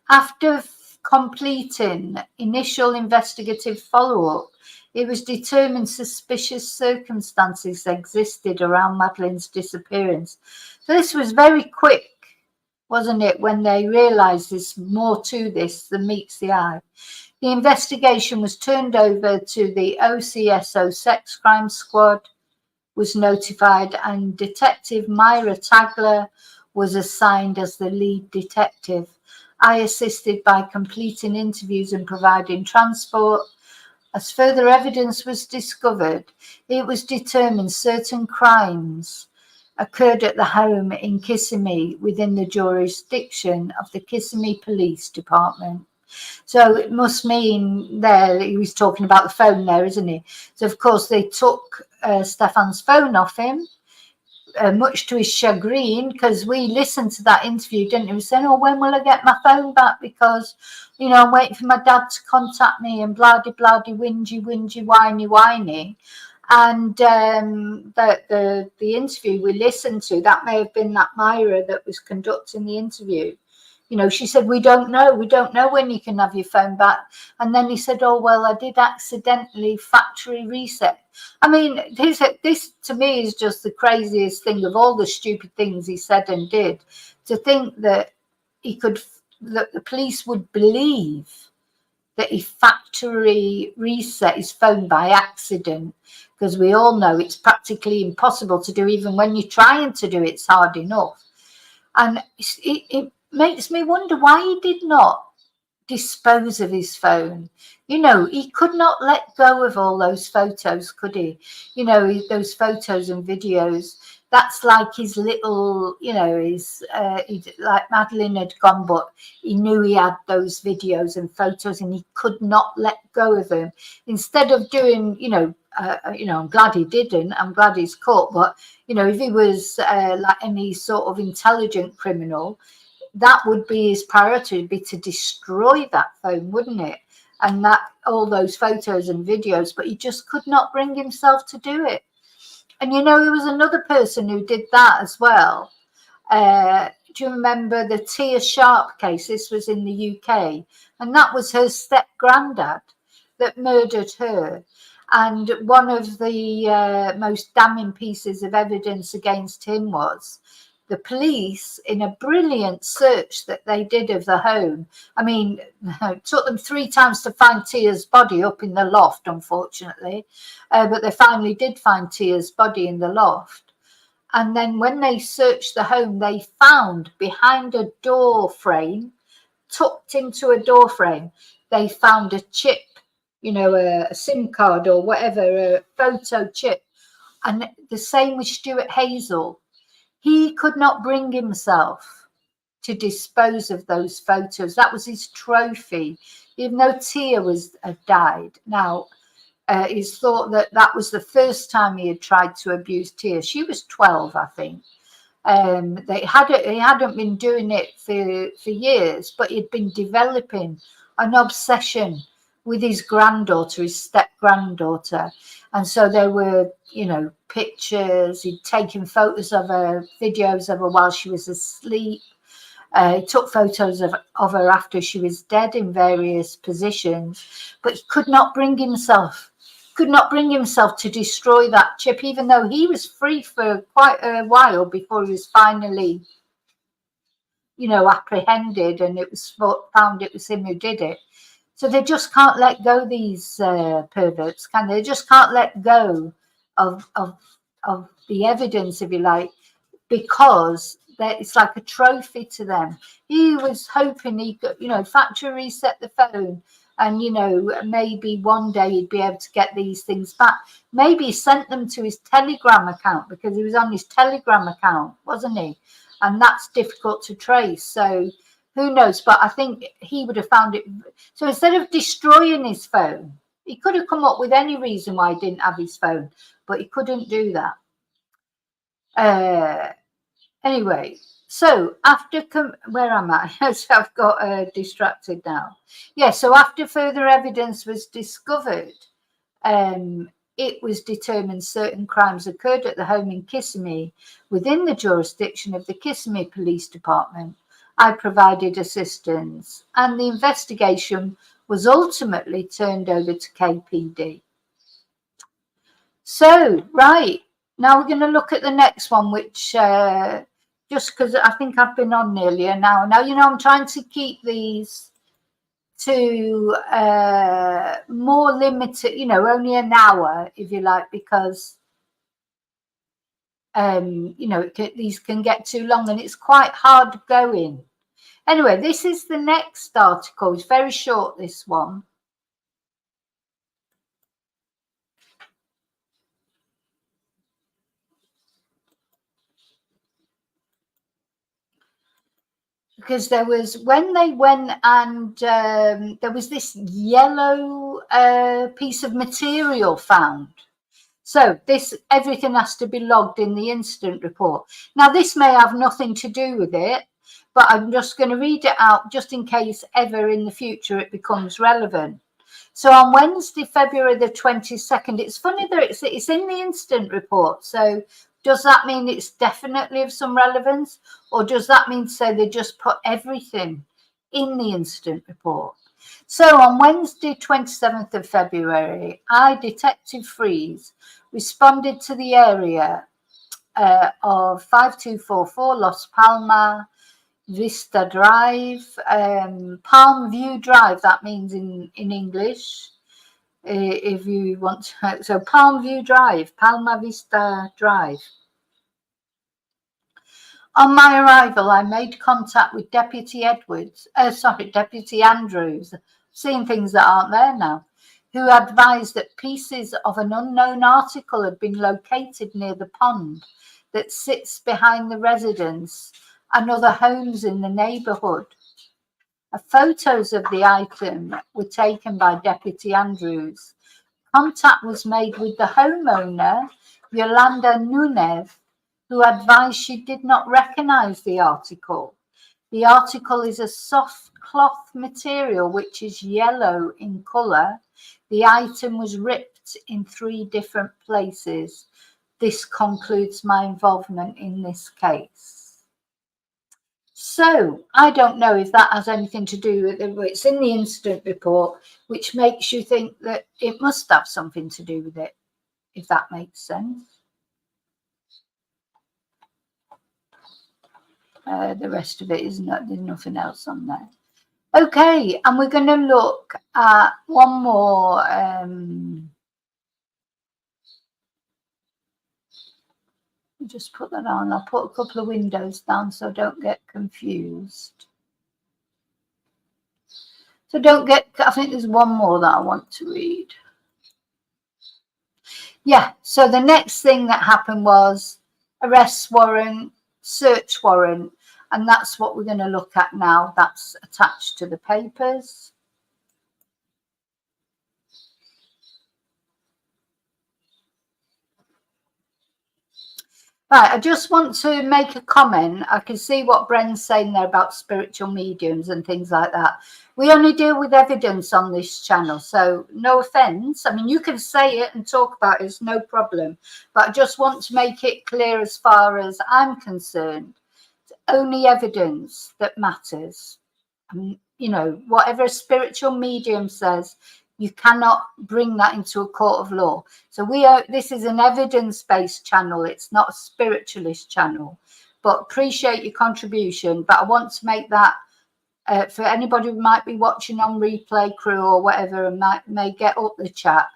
After completing initial investigative follow-up, it was determined suspicious circumstances existed around Madeline's disappearance. So this was very quick, wasn't it, when they realised there's more to this than meets the eye. The investigation was turned over to the OCSO Sex Crime Squad, was notified, and Detective Myra Tagler was assigned as the lead detective. I assisted by completing interviews and providing transport. As further evidence was discovered, it was determined certain crimes occurred at the home in Kissimmee within the jurisdiction of the Kissimmee Police Department. So it must mean there, he was talking about the phone there, isn't he? So of course they took Stefan's phone off him, much to his chagrin, because we listened to that interview, didn't we? We said, oh, when will I get my phone back? Because, you know, I'm waiting for my dad to contact me and blah-de, blah-de, whingy, whiny. And the interview we listened to, that may have been that Myra that was conducting the interview. You know, she said, we don't know when you can have your phone back. And then he said, oh, well, I did accidentally factory reset. I mean, this to me is just the craziest thing of all the stupid things he said and did. To think that that the police would believe that he factory reset his phone by accident, because we all know it's practically impossible to do. Even when you're trying to do it, it's hard enough. And it makes me wonder why he did not dispose of his phone. You know, he could not let go of all those photos, could he? You know, those photos and videos. That's like his little, you know, like Madeline had gone, but he knew he had those videos and photos and he could not let go of them. Instead of doing, I'm glad he didn't. I'm glad he's caught. But, you know, if he was like any sort of intelligent criminal, that would be his priority, would be to destroy that phone, wouldn't it? And that all those photos and videos, but he just could not bring himself to do it. And you know, there was another person who did that as well. Do you remember the Tia Sharp case? This was in the UK, and that was her step granddad that murdered her. And one of the most damning pieces of evidence against him was the police, in a brilliant search that they did of the home, I mean, it took them 3 times to find Tia's body up in the loft, unfortunately, but they finally did find Tia's body in the loft. And then when they searched the home, they found behind a door frame, tucked into a door frame, they found a chip, you know, a SIM card or whatever, a photo chip. And the same with Stuart Hazel. He could not bring himself to dispose of those photos. That was his trophy, even though Tia had died. Now, it's thought that that was the first time he had tried to abuse Tia. She was 12, I think. He hadn't been doing it for years, but he'd been developing an obsession with his granddaughter, his step-granddaughter. And so there were, you know, pictures. He'd taken photos of her, videos of her while she was asleep. He took photos of her after she was dead in various positions. But he could not bring himself to destroy that chip, even though he was free for quite a while before he was finally, you know, apprehended, and it was found it was him who did it. So they just can't let go, these perverts, can they? They just can't let go of the evidence, if you like, because it's like a trophy to them. He was hoping he could, you know, factory reset the phone, and, you know, maybe one day he'd be able to get these things back. Maybe he sent them to his Telegram account, because he was on his Telegram account, wasn't he? And that's difficult to trace. So who knows? But I think he would have found it. So instead of destroying his phone, he could have come up with any reason why he didn't have his phone, but he couldn't do that. Anyway, so after, where am I? So I've got distracted now. Yeah, so after further evidence was discovered, it was determined certain crimes occurred at the home in Kissimmee within the jurisdiction of the Kissimmee Police Department. I provided assistance, and the investigation was ultimately turned over to KPD. So, right, now we're going to look at the next one, which just because I think I've been on nearly an hour. Now, you know, I'm trying to keep these to more limited, you know, only an hour, if you like, because, you know, these can get too long and it's quite hard going. Anyway, this is the next article. It's very short, this one. Because there was, when they went and there was this yellow piece of material found. So everything has to be logged in the incident report. Now, this may have nothing to do with it, but I'm just going to read it out just in case ever in the future it becomes relevant. So on Wednesday, February the 22nd, it's funny that it's in the incident report. So does that mean it's definitely of some relevance? Or does that mean, say, they just put everything in the incident report? So on Wednesday, 27th of February, I, Detective Freeze, responded to the area of 5244 Los Palmas Vista Drive, Palm View Drive, that means in English, if you want to. So Palm View Drive, Palma Vista Drive. On my arrival, I made contact with Deputy Andrews, seeing things that aren't there now, who advised that pieces of an unknown article had been located near the pond that sits behind the residence and other homes in the neighbourhood. Photos of the item were taken by Deputy Andrews. Contact was made with the homeowner, Yolanda Nunez, who advised she did not recognise the article. The article is a soft cloth material which is yellow in colour. The item was ripped in 3 different places. This concludes my involvement in this case. So I don't know if that has anything to do with it. It's in the incident report, which makes you think that it must have something to do with it, if that makes sense. The rest of it is not, there's nothing else on there. Okay, and we're going to look at one more. Just put that on. I'll put a couple of windows down so don't get confused. So don't get, I think there's one more that I want to read. Yeah, so the next thing that happened was arrest warrant, search warrant, and that's what we're going to look at now. That's attached to the papers. Right, I just want to make a comment. I can see what Bren's saying there about spiritual mediums and things like that. We only deal with evidence on this channel, so no offense. I mean, you can say it and talk about it, it's no problem. But I just want to make it clear as far as I'm concerned. It's only evidence that matters. You know, whatever a spiritual medium says, you cannot bring that into a court of law. So this is an evidence-based channel. It's not a spiritualist channel. But appreciate your contribution. But I want to make that for anybody who might be watching on replay crew or whatever and may get up the chat.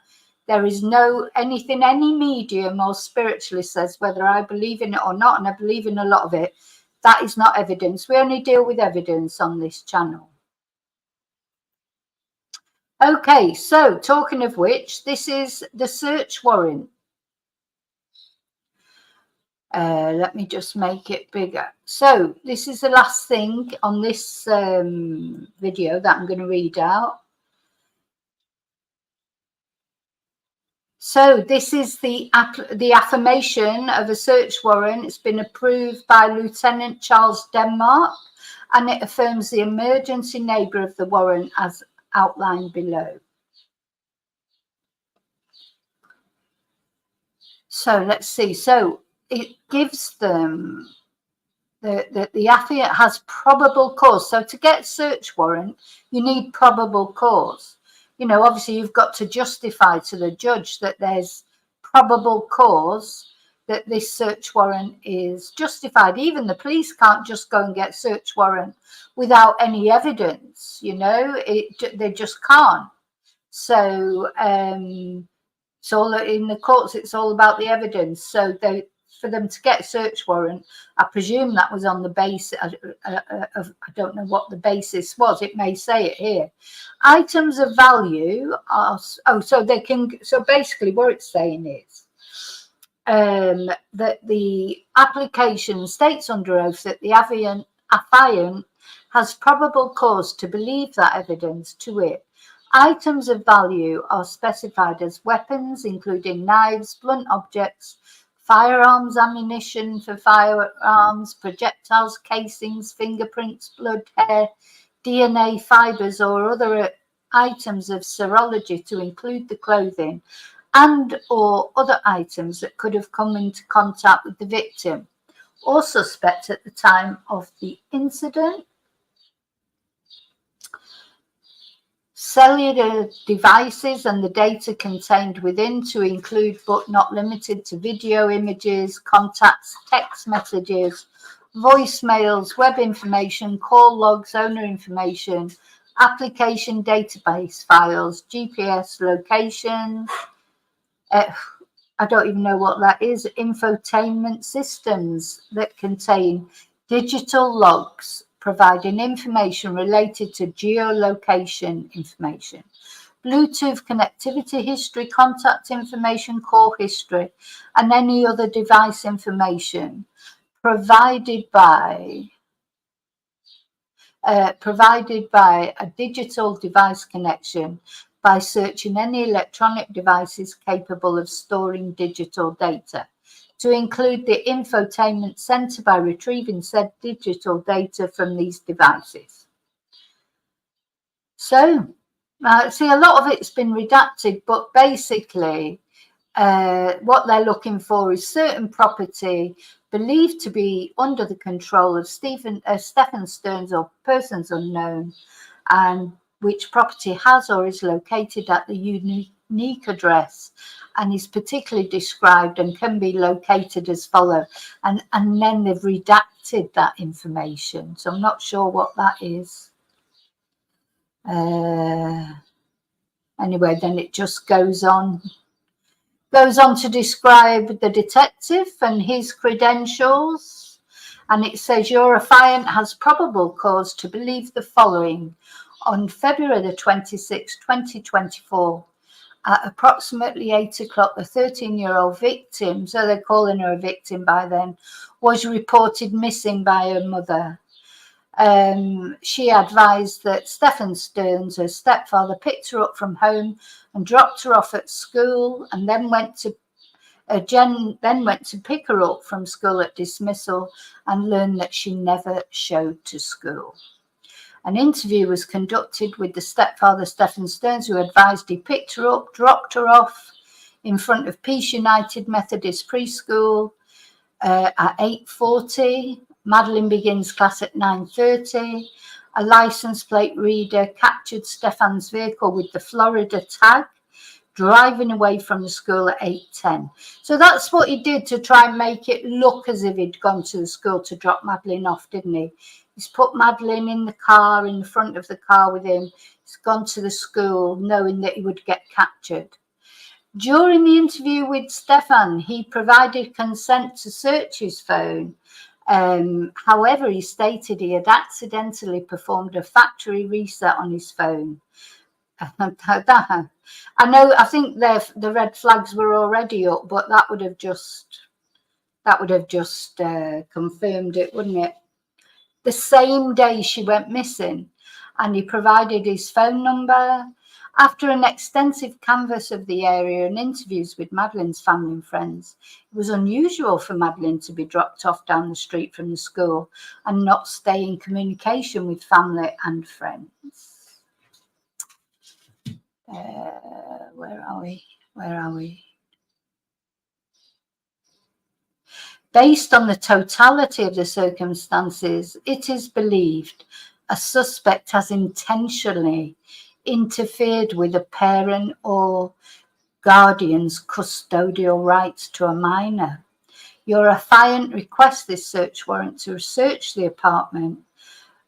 There is no anything any medium or spiritualist says, whether I believe in it or not, and I believe in a lot of it, that is not evidence. We only deal with evidence on this channel. Okay, so talking of which, this is the search warrant. Let me just make it bigger. So this is the last thing on this video that I'm going to read out. So this is the affirmation of a search warrant. It's been approved by Lieutenant Charles Denmark, and it affirms the emergency neighbour of the warrant as outlined below. So let's see. So it gives them the affidavit has probable cause. So to get search warrant, you need probable cause. You know, obviously you've got to justify to the judge that there's probable cause that this search warrant is justified. Even the police can't just go and get search warrant without any evidence, you know, they just can't. So it's all in the courts, it's all about the evidence. So for them to get a search warrant, I presume that was on the basis of, I don't know what the basis was. It may say it here. Items of value are, so basically what it's saying is that the application states under oath that the affiant has probable cause to believe that evidence, to wit, items of value are specified as weapons, including knives, blunt objects, firearms, ammunition for firearms, projectiles, casings, fingerprints, blood, hair, DNA, fibers, or other items of serology to include the clothing and or other items that could have come into contact with the victim or suspect at the time of the incident. Cellular devices and the data contained within, to include but not limited to video, images, contacts, text messages, voicemails, web information, call logs, owner information, application database files, GPS locations, I don't even know what that is, infotainment systems that contain digital logs providing information related to geolocation information, Bluetooth connectivity history, contact information, call history, and any other device information provided by a digital device connection by searching any electronic devices capable of storing digital data, to include the infotainment center by retrieving said digital data from these devices. So, see, a lot of it's been redacted, but basically what they're looking for is certain property believed to be under the control of Stephen Stearns or persons unknown, and which property has or is located at the unique address and is particularly described and can be located as follows. And then they've redacted that information. So I'm not sure what that is. Anyway, then it just goes on to describe the detective and his credentials. And it says your affiant has probable cause to believe the following. On February the 26th, 2024, at approximately 8 o'clock, the 13-year-old victim, so they're calling her a victim by then, was reported missing by her mother. She advised that Stephen Stearns, her stepfather, picked her up from home and dropped her off at school, and then went to pick her up from school at dismissal and learned that she never showed to school. An interview was conducted with the stepfather, Stephen Stearns, who advised he picked her up, dropped her off in front of Peace United Methodist Preschool at 8:40. Madeline begins class at 9:30. A license plate reader captured Stefan's vehicle with the Florida tag, driving away from the school at 8:10. So that's what he did to try and make it look as if he'd gone to the school to drop Madeline off, didn't he? He's put Madeline in the car, in the front of the car with him. He's gone to the school knowing that he would get captured. During the interview with Stefan, he provided consent to search his phone. However, he stated he had accidentally performed a factory reset on his phone. I think the red flags were already up, but that would have just confirmed it, wouldn't it? The same day she went missing, and he provided his phone number. After an extensive canvass of the area and interviews with Madeline's family and friends, it was unusual for Madeline to be dropped off down the street from the school and not stay in communication with family and friends. Where are we? Based on the totality of the circumstances, it is believed a suspect has intentionally interfered with a parent or guardian's custodial rights to a minor. Your affiant requests this search warrant to search the apartment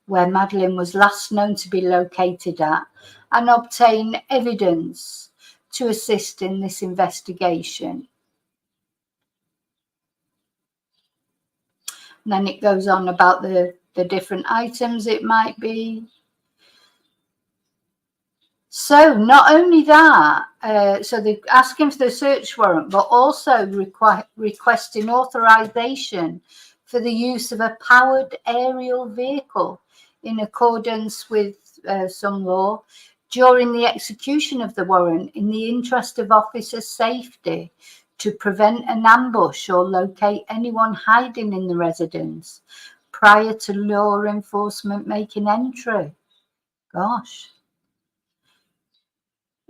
where Madeline was last known to be located at and obtain evidence to assist in this investigation. And then it goes on about the different items it might be. So not only that, so they're asking for the search warrant, but also requesting authorization for the use of a powered aerial vehicle in accordance with some law during the execution of the warrant in the interest of officer safety, to prevent an ambush or locate anyone hiding in the residence prior to law enforcement making entry. Gosh.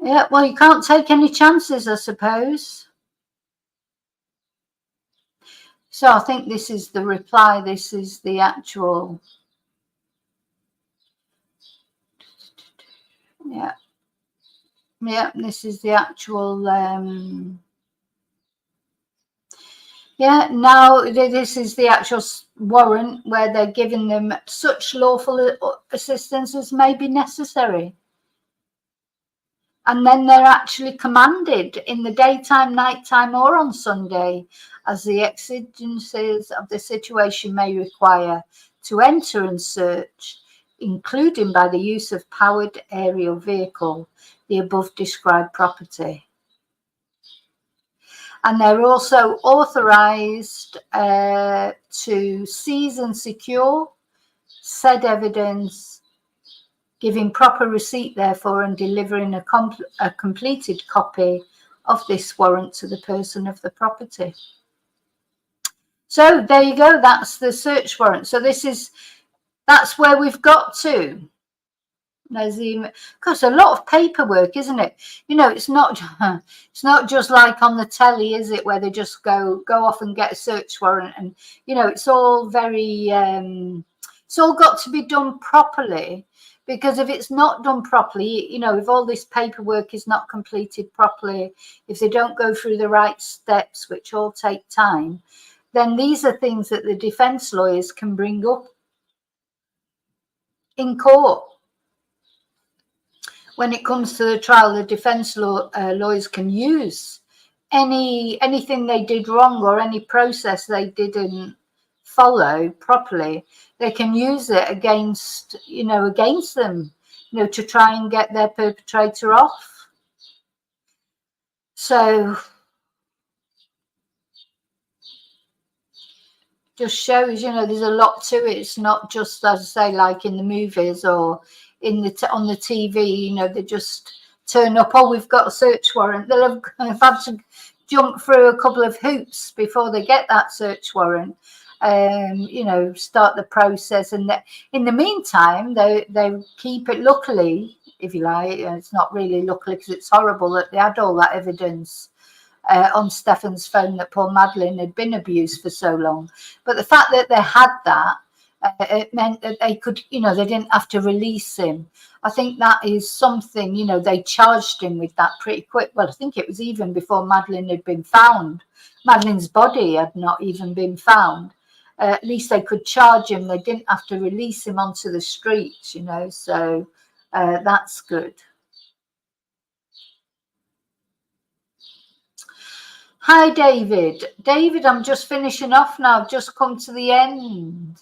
Yeah, well, you can't take any chances, I suppose. So I think this is the reply. This is the actual. Yeah. Yeah, this is the actual. Yeah, now this is the actual warrant where they're giving them such lawful assistance as may be necessary. And then they're actually commanded in the daytime, nighttime, or on Sunday, as the exigencies of the situation may require, to enter and search, including by the use of powered aerial vehicle, the above described property. And they're also authorized to seize and secure said evidence, giving proper receipt therefore, and delivering a completed copy of this warrant to the person of the property. So there you go, that's the search warrant. So that's where we've got to. There's because a lot of paperwork, isn't it? You know, it's not just like on the telly, is it, where they just go off and get a search warrant, and you know, it's all very it's all got to be done properly, Because if it's not done properly, you know, if all this paperwork is not completed properly, if they don't go through the right steps, which all take time, then these are things that the defense lawyers can bring up in court. When it comes to the trial, the defense lawyers can use anything they did wrong or any process they didn't follow properly. They can use it against them, to try and get their perpetrator off. So just shows, there's a lot to it. It's not just, as I say, like in the movies or on the TV, they just turn up, oh, we've got a search warrant. They'll have had to jump through a couple of hoops before they get that search warrant, start the process. And in the meantime, they keep it, luckily, if you like, it's not really luckily because it's horrible that they had all that evidence on Stefan's phone that poor Madeline had been abused for so long. But the fact that they had that, it meant that they could, they didn't have to release him. I think that is something, they charged him with that pretty quick. Well, I think it was even before Madeline had been found. Madeline's body had not even been found. At least they could charge him. They didn't have to release him onto the streets, so that's good. Hi, David. David, I'm just finishing off now. I've just come to the end.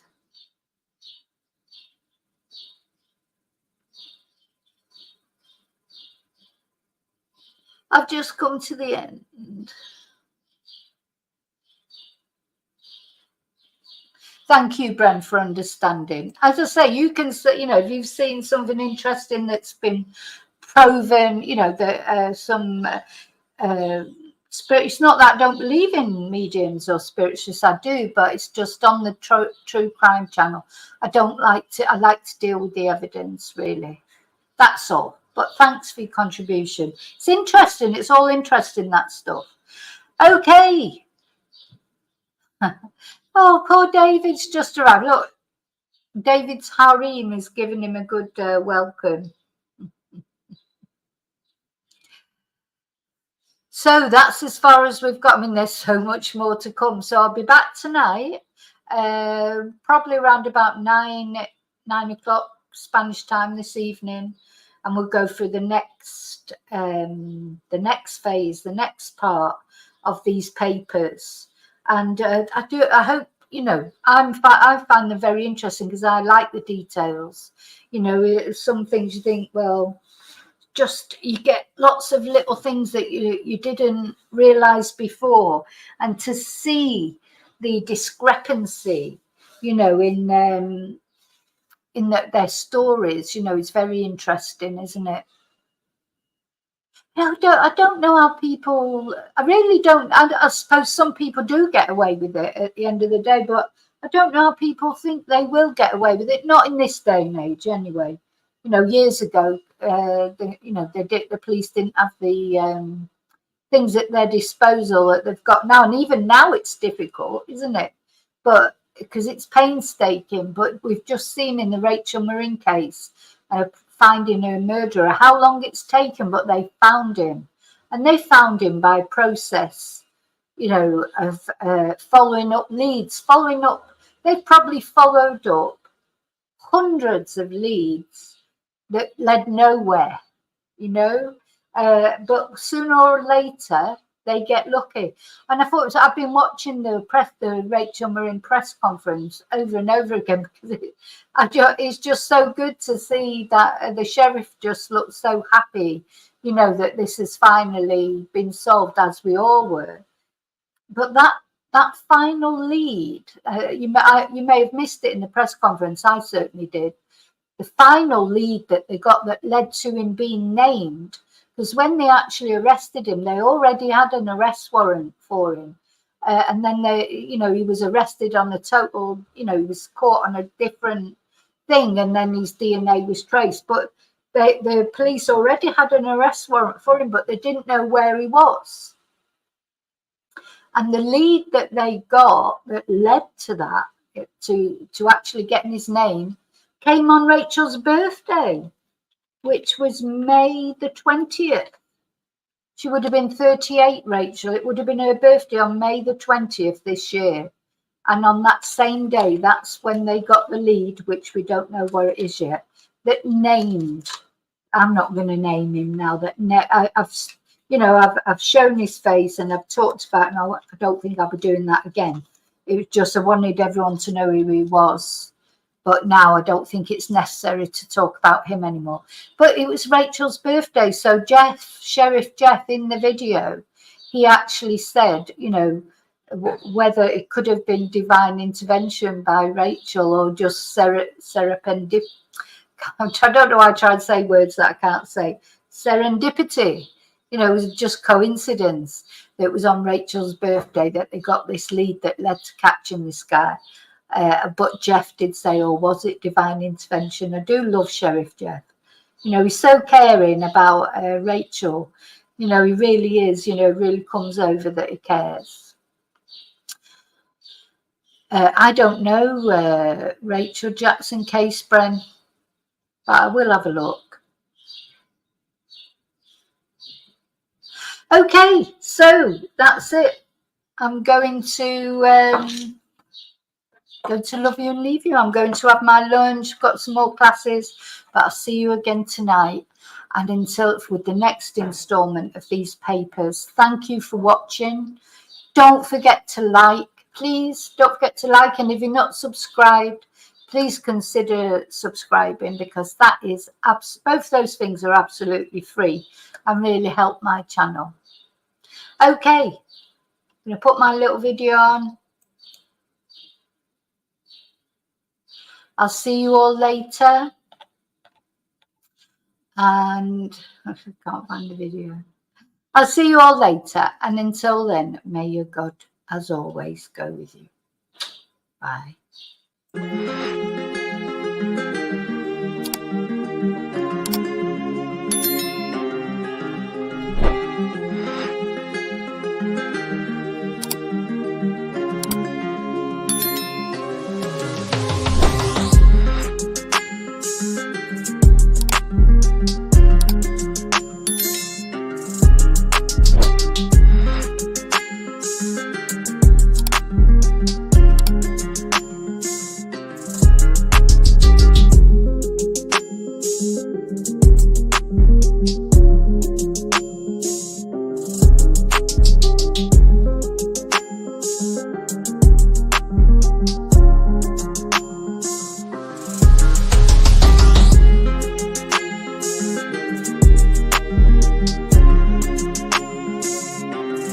I've just come to the end. Thank you, Bren, for understanding. As I say, you can, if you've seen something interesting that's been proven, that some spirit. It's not that I don't believe in mediums or spiritualists, I do, but it's just on the true crime channel. I like to deal with the evidence, really. That's all. But thanks for your contribution. It's interesting. It's all interesting, that stuff. Okay. Oh, poor David's just arrived. Look, David's harem is giving him a good welcome. So that's as far as we've got. I mean, there's so much more to come. So I'll be back tonight, probably around about 9 o'clock Spanish time this evening, and we'll go through the next phase, the next part of these papers. And I hope, I find them very interesting because I like the details. Some things you think, well, just you get lots of little things that you didn't realize before, and to see the discrepancy, in their stories, it's very interesting, isn't it? I don't know how people. I really don't. I suppose some people do get away with it at the end of the day, but I don't know how people think they will get away with it. Not in this day and age, anyway. Years ago, the police didn't have the things at their disposal that they've got now, and even now it's difficult, isn't it? But because it's painstaking. But we've just seen in the Rachel Marin case, finding her murderer, how long it's taken, but they found him, and they found him by process, of following up leads, They've probably followed up hundreds of leads that led nowhere, but sooner or later they get lucky. And I thought, I've been watching the Rachel Marin press conference over and over again because it's just so good to see that the sheriff just looks so happy, that this has finally been solved, as we all were. But that final lead, you may have missed it in the press conference. I certainly did. The final lead that they got that led to him being named, because when they actually arrested him, they already had an arrest warrant for him. And then he was arrested on a total, he was caught on a different thing, and then his DNA was traced. But the police already had an arrest warrant for him, but they didn't know where he was. And the lead that they got that led to that, to actually getting his name, came on Rachel's birthday, which was May the 20th. She would have been 38, Rachel. It would have been her birthday on May the 20th this year. And on that same day, that's when they got the lead, which we don't know where it is yet, that named, I'm not going to name him now, that I've shown his face and I've talked about it, and I don't think I'll be doing that again. It was just, I wanted everyone to know who he was. But now I don't think it's necessary to talk about him anymore. But it was Rachel's birthday. So Sheriff Jeff, in the video, he actually said, whether it could have been divine intervention by Rachel or just serendipity. I don't know why I try to say words that I can't say. Serendipity. It was just coincidence that it was on Rachel's birthday that they got this lead that led to catching this guy. But Jeff did say, oh, was it divine intervention? I do love Sheriff Jeff. He's so caring about Rachel. He really is, really comes over that he cares. I don't know Rachel Jackson case, Bren, but I will have a look. Okay, so that's it. I'm going to love you and leave you. I'm going to have my lunch, got some more classes, but I'll see you again tonight. And until with the next installment of these papers, thank you for watching. Don't forget to like, please. Don't forget to like. And if you're not subscribed, please consider subscribing, because that is both those things are absolutely free and really help my channel. Okay, I'm going to put my little video on. I'll see you all later. And I can't find the video. I'll see you all later. And until then, may your God, as always, go with you. Bye.